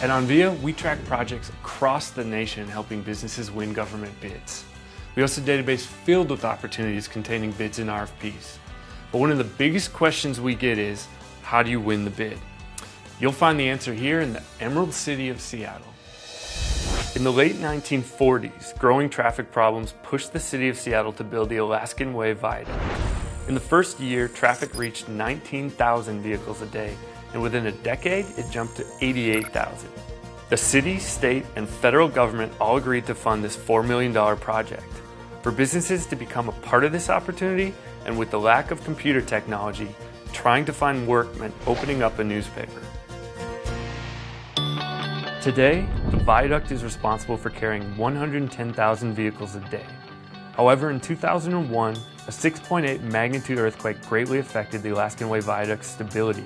And on VIA, we track projects across the nation helping businesses win government bids. We host a database filled with opportunities containing bids and RFPs. But one of the biggest questions we get is, how do you win the bid? You'll find the answer here in the Emerald City of Seattle. In the late 1940s, growing traffic problems pushed the city of Seattle to build the Alaskan Way Viaduct. In the first year, traffic reached 19,000 vehicles a day, and within a decade, it jumped to 88,000. The city, state, and federal government all agreed to fund this $4 million project. For businesses to become a part of this opportunity, and with the lack of computer technology, trying to find work meant opening up a newspaper. Today, the viaduct is responsible for carrying 110,000 vehicles a day. However, in 2001, a 6.8 magnitude earthquake greatly affected the Alaskan Way Viaduct's stability.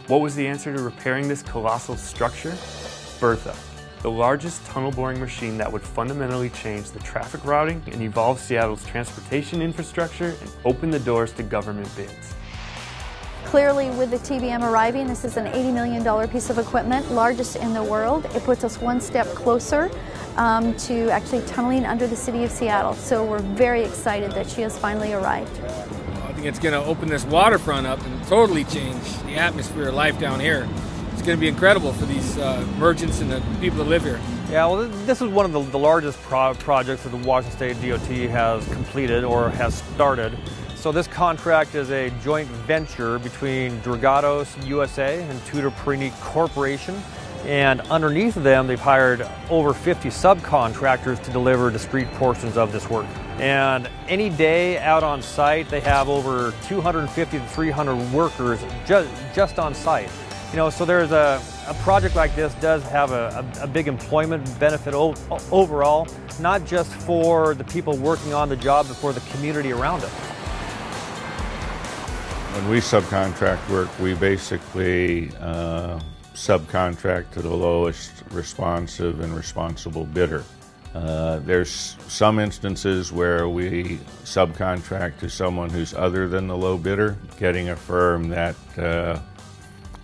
What was the answer to repairing this colossal structure? Bertha, the largest tunnel boring machine that would fundamentally change the traffic routing and evolve Seattle's transportation infrastructure and open the doors to government bids. Clearly, with the TBM arriving, this is an $80 million piece of equipment, largest in the world. It puts us one step closer to actually tunneling under the city of Seattle. So we're very excited that she has finally arrived. I think it's going to open this waterfront up and totally change the atmosphere of life down here. It's going to be incredible for these merchants and the people that live here. Yeah, well, this is one of the largest projects that the Washington State DOT has completed or has started. So this contract is a joint venture between Dragados USA and Tudor Perini Corporation. And underneath them, they've hired over 50 subcontractors to deliver discrete portions of this work. And any day out on site, they have over 250 to 300 workers just on site. You know, so there's a project like this does have a big employment benefit overall, not just for the people working on the job, but for the community around it. When we subcontract work, we basically subcontract to the lowest responsive and responsible bidder. There's some instances where we subcontract to someone who's other than the low bidder, getting a firm that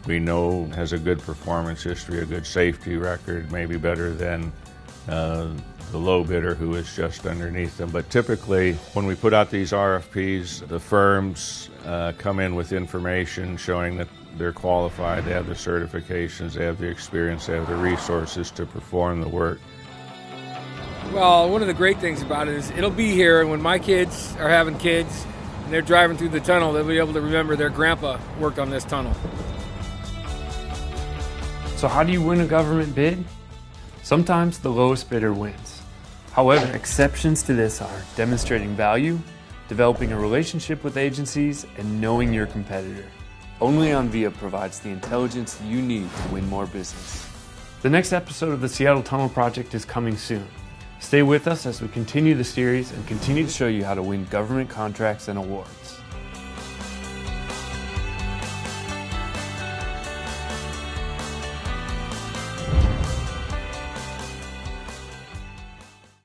we know has a good performance history, a good safety record, maybe better than the low bidder who is just underneath them. But typically, when we put out these RFPs, the firms come in with information showing that they're qualified, they have the certifications, they have the experience, they have the resources to perform the work. Well, one of the great things about it is it'll be here, and when my kids are having kids and they're driving through the tunnel, they'll be able to remember their grandpa worked on this tunnel. So how do you win a government bid? Sometimes the lowest bidder wins. However, exceptions to this are demonstrating value, developing a relationship with agencies, and knowing your competitor. Only OnVIA provides the intelligence you need to win more business. The next episode of the Seattle Tunnel Project is coming soon. Stay with us as we continue the series and continue to show you how to win government contracts and awards.